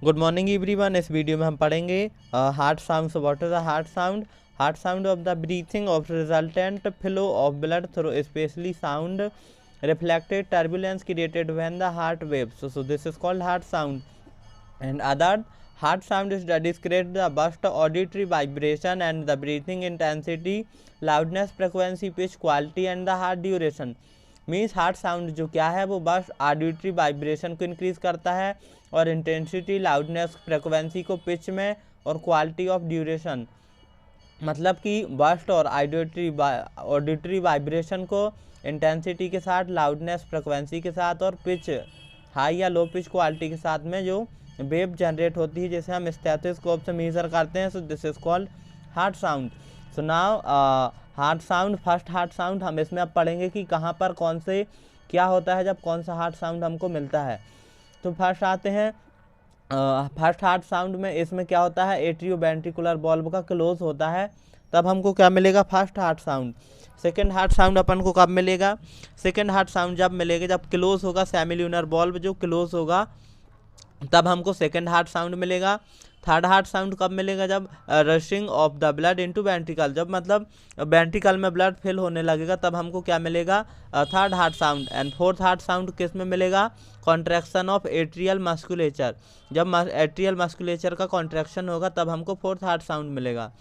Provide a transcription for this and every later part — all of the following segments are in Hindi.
Good morning everyone. इस वीडियो में हम पढ़ेंगे heart sound. What is the heart sound? Heart sound of the breathing of resultant flow of blood through specially sound reflected turbulence created when the heart waves. So this is called heart sound. And other heart sound is that describe the burst auditory vibration and the breathing intensity, loudness, frequency, pitch, quality and the heart duration. Means heart sound जो क्या है वो बस ऑडिटरी वाइब्रेशन को इंक्रीज करता है और इंटेंसिटी, लाउडनेस, फ्रिक्वेंसी को पिच में और क्वालिटी ऑफ ड्यूरेशन मतलब कि बस्ट और ऑडिटरी वाइब्रेशन को इंटेंसिटी के साथ, लाउडनेस, फ्रिक्वेंसी के साथ और पिच हाई या लो पिच क्वालिटी के साथ में जो वेव जनरेट होती है जैसे हम स्टेथोस्कोप से मेजर करते हैं। So this is called heart sound. So now heart sound, first heart sound हम इसमें अब पढ़ेंगे कि कहाँ पर कौन से क्या होता है जब कौन सा हार्ट साउंड हमको मिलता है। तो फर्स्ट आते हैं फर्स्ट हार्ट साउंड में। इसमें क्या होता है, एट्रियो वेंट्रिकुलर बल्ब का क्लोज होता है तब हमको क्या मिलेगा, first heart sound. Second heart sound अपन को कब मिलेगा? सेकेंड हार्ट साउंड जब मिलेगा जब क्लोज होगा सेमिल्यूनर बल्ब जो क्लोज होगा तब हमको सेकेंड हार्ट साउंड मिलेगा। थर्ड हार्ट साउंड कब मिलेगा? जब rushing of the blood into ventricle, जब मतलब वेंट्रिकल में ब्लड फिल होने लगेगा तब हमको क्या मिलेगा, third heart sound. And fourth heart sound किस में मिलेगा? कॉन्ट्रैक्शन ऑफ एट्रियल मस्कुलेचर, जब एट्रियल मस्कुलेचर का कॉन्ट्रैक्शन होगा तब हमको फोर्थ हार्ट साउंड मिलेगा।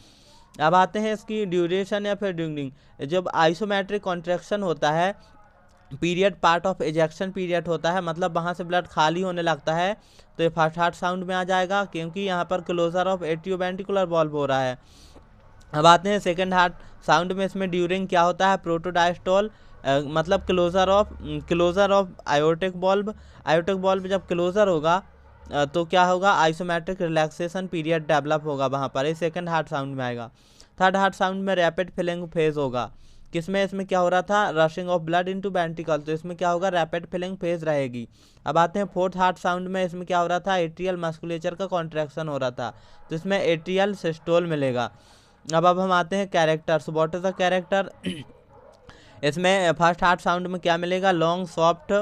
अब आते हैं इसकी ड्यूरेशन या फिर ड्यूरिंग। जब आइसोमेट्रिक कॉन्ट्रैक्शन होता है, पीरियड पार्ट ऑफ एजेक्शन पीरियड होता है, मतलब वहाँ से ब्लड खाली होने लगता है तो ये फर्स्ट हार्ट साउंड में आ जाएगा क्योंकि यहाँ पर क्लोजर ऑफ एट्रियोवेंट्रिकुलर वॉल्व हो रहा है। अब आते हैं सेकंड हार्ट साउंड में। इसमें ड्यूरिंग क्या होता है, प्रोटोडायस्टोल मतलब closure of aortic valve. Aortic valve जब क्लोजर होगा तो क्या होगा, आइसोमेट्रिक रिलैक्सेशन पीरियड डेवलप होगा वहाँ पर, ये सेकंड हार्ट साउंड में आएगा। थर्ड हार्ट साउंड में रैपिड फिलिंग फेज होगा। किसमें? इसमें क्या हो रहा था, rushing of blood into ventricle, तो इसमें क्या होगा, रैपिड फिलिंग फेज रहेगी। अब आते हैं फोर्थ हार्ट साउंड में। इसमें क्या हो रहा था, एट्रियल मस्कुलेचर का कॉन्ट्रैक्शन हो रहा था तो इसमें एट्रियल सिस्टोल मिलेगा। अब हम आते हैं characters. What is the character? इसमें फर्स्ट हार्ट साउंड में क्या मिलेगा, long, soft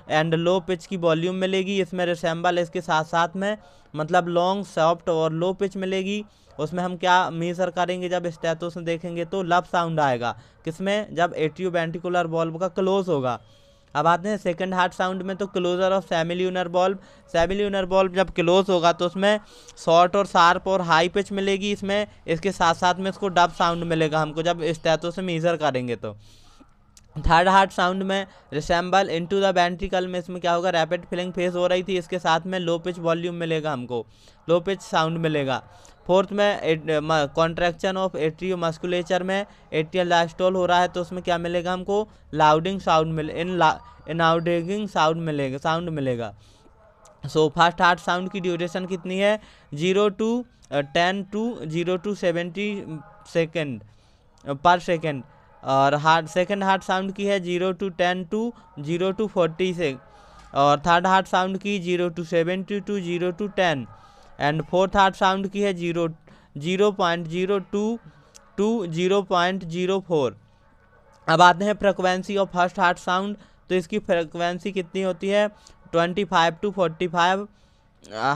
and low pitch की वॉल्यूम मिलेगी। इसमें रिसेंबल इसके साथ साथ में मतलब लॉन्ग, सॉफ्ट और लो पिच मिलेगी। उसमें हम क्या मेजर करेंगे, जब स्टेथोस में देखेंगे तो लब साउंड आएगा। किसमें? जब एट्रियोवेंट्रिकुलर वॉल्व का क्लोज होगा। अब आते हैं सेकंड हार्ट साउंड में। तो closure of semilunar valve, semilunar valve जब क्लोज होगा तो उसमें शॉर्ट और शार्प और हाई पिच मिलेगी। इसमें इसके साथ साथ में इसको डब साउंड मिलेगा हमको जब स्टेथोस से मेजर करेंगे तो। थर्ड हार्ट साउंड में रिसेंबल इनटू द वेंट्रिकल में इसमें क्या होगा, रैपिड फिलिंग फेज हो रही थी, इसके साथ में लो पिच वॉल्यूम मिलेगा हमको, लो पिच साउंड मिलेगा। फोर्थ में कॉन्ट्रैक्शन ऑफ एट्रियो मस्कुलेचर में एट्रियल डायस्टोल हो रहा है तो उसमें क्या मिलेगा हमको, लाउडिंग साउंड इनाउडिंग साउंड मिलेगा। सो फर्स्ट हार्ट साउंड की ड्यूरेशन कितनी है, 0 to 10 to 0 to 70 सेकेंड पर सेकेंड। और सेकंड हार्ट साउंड की है 0 to 10 to 0 to 40 से। और थर्ड हार्ट साउंड की 0 to 70 to 0 to 10। And fourth heart sound की है 0.02 to 0.04। अब आते हैं frequency of first heart sound. तो इसकी फ्रिक्वेंसी कितनी होती है, 25 to 45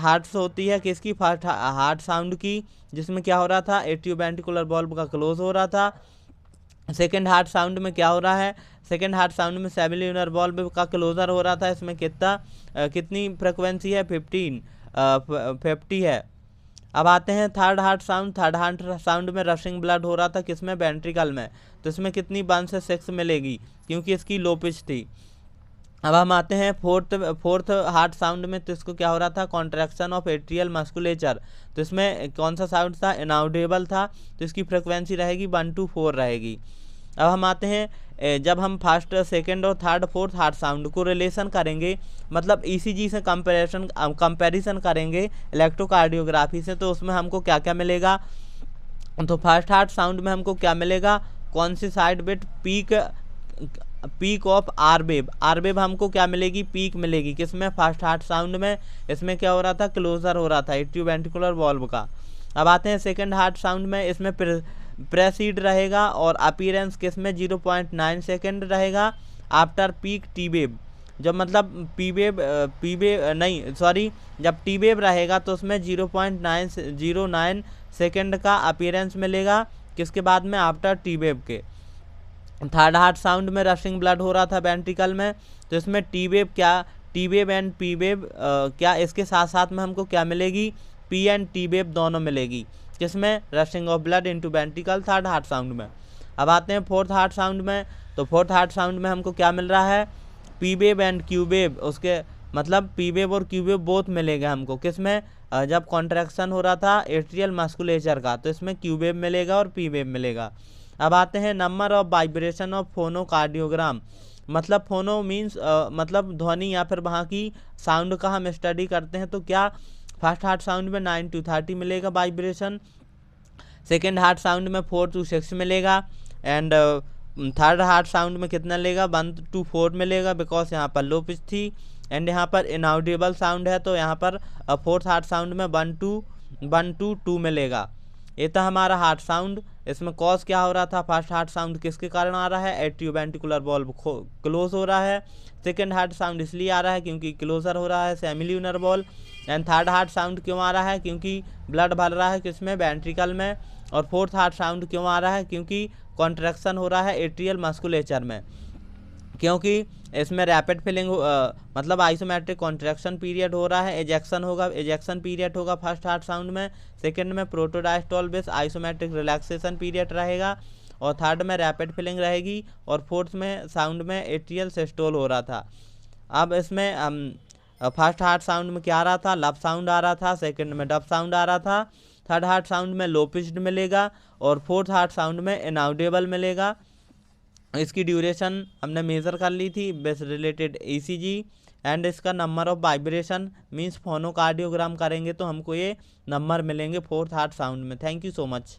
हार्ट्स होती है। किसकी? फर्स्ट हार्ट साउंड की, जिसमें क्या हो रहा था, एट्रियोवेंट्रिकुलर वॉल्व का क्लोज हो रहा था। सेकेंड हार्ट साउंड में क्या हो रहा है, सेकेंड हार्ट साउंड में सेमिल्यूनर वॉल्व का क्लोजर हो रहा था। इसमें कितनी फ्रिक्वेंसी है, 50 है। अब आते हैं third heart sound. Third heart sound में रशिंग ब्लड हो रहा था, किसमें? वेंट्रिकल में, तो इसमें कितनी 1 से 6 मिलेगी क्योंकि इसकी लो पिच थी। अब हम आते हैं फोर्थ हार्ट साउंड में। तो इसको क्या हो रहा था, कॉन्ट्रैक्शन ऑफ एट्रियल मस्कुलेचर, तो इसमें कौन सा साउंड था, इनाउडेबल था, तो इसकी फ्रिक्वेंसी रहेगी 1 to 4 रहेगी। अब हम आते हैं जब हम फर्स्ट, सेकंड और थर्ड, फोर्थ हार्ट साउंड को रिलेशन करेंगे, मतलब ईसीजी से कंपैरिजन करेंगे इलेक्ट्रोकार्डियोग्राफी से, तो उसमें हमको क्या क्या मिलेगा। तो फर्स्ट हार्ट साउंड में हमको क्या मिलेगा, कौन सी side bit peak of R wave हमको क्या मिलेगी, पीक मिलेगी। किसमें? फर्स्ट हार्ट साउंड में। इसमें क्या हो रहा था, क्लोजर हो रहा था एट्रियोवेंट्रिकुलर वॉल्व का। अब आते हैं सेकंड हार्ट साउंड में। इसमें प्रेसीड रहेगा और अपीयरेंस किसमें, 0.9 सेकेंड रहेगा आफ्टर पीक टी वेव। जब मतलब पी वेव नहीं सॉरी, जब टी वेव रहेगा तो उसमें 0.909 सेकेंड का अपीयरेंस मिलेगा, किसके बाद में, आफ्टर टी वेव के। थर्ड हार्ट साउंड में रशिंग ब्लड हो रहा था वेंट्रिकल में, तो इसमें टी वेव क्या, T wave and P wave क्या, इसके साथ साथ में हमको क्या मिलेगी, पी एंड टी वेव दोनों मिलेगी, किसमें, rushing of blood into ventricle third heart sound में। अब आते हैं फोर्थ हार्ट साउंड में, तो फोर्थ हार्ट साउंड में हमको क्या मिल रहा है, P wave and Q wave, उसके मतलब पी वेव और क्यू वेव बोथ मिलेगा हमको, किसमें, जब कॉन्ट्रैक्शन हो रहा था एट्रियल मस्कुलेचर का, तो इसमें क्यू वेव मिलेगा और पी वेव मिलेगा। अब आते हैं नंबर ऑफ वाइब्रेशन ऑफ फोनोकार्डियोग्राम, मतलब फोनो मीन्स मतलब ध्वनि या फिर वहाँ की साउंड का हम स्टडी करते हैं, तो क्या फर्स्ट हार्ट साउंड में 9 to 30 मिलेगा वाइब्रेशन, सेकेंड हार्ट साउंड में 4 to 6 मिलेगा, एंड थर्ड हार्ट साउंड में कितना लेगा, 1 to 4 मिलेगा, बिकॉज यहाँ पर लो पिच थी, एंड यहाँ पर इनऑडिबल साउंड है, तो यहाँ पर फोर्थ हार्ट साउंड में 1 to 2 मिलेगा। ये था हमारा हार्ट साउंड। इसमें कॉज क्या हो रहा था, फर्स्ट हार्ट साउंड किसके कारण आ रहा है, एट्रियोवेंट्रिकुलर वॉल्व क्लोज हो रहा है, सेकेंड हार्ट साउंड इसलिए आ रहा है क्योंकि क्लोजर हो रहा है semilunar valve, and third heart sound क्यों आ रहा है, क्योंकि ब्लड भर रहा है किसमें, वेंट्रिकल में, और फोर्थ हार्ट साउंड क्यों आ रहा है, क्योंकि कॉन्ट्रैक्शन हो रहा है एट्रियल मस्कुलेचर में, क्योंकि इसमें रैपिड फिलिंग मतलब आइसोमेट्रिक कॉन्ट्रैक्शन पीरियड हो रहा है, एजेक्शन पीरियड होगा फर्स्ट हार्ट साउंड में, सेकंड में प्रोटोडायस्टोल बेस आइसोमेट्रिक रिलैक्सेशन पीरियड रहेगा, और थर्ड में रैपिड फिलिंग रहेगी, और फोर्थ में साउंड में एट्रियल सिस्टोल हो रहा था। अब इसमें फर्स्ट हार्ट साउंड में क्या आ रहा था, लब साउंड आ रहा था, सेकंड में डब साउंड आ रहा था, थर्ड हार्ट साउंड में लो पिच्ड मिलेगा, और फोर्थ हार्ट साउंड में इनऑडिबल मिलेगा। इसकी ड्यूरेशन हमने मेज़र कर ली थी बेस रिलेटेड ईसीजी, एंड इसका नंबर ऑफ वाइब्रेशन मींस फोनोकार्डियोग्राम करेंगे तो हमको ये नंबर मिलेंगे फोर्थ हार्ट साउंड में। Thank you so much.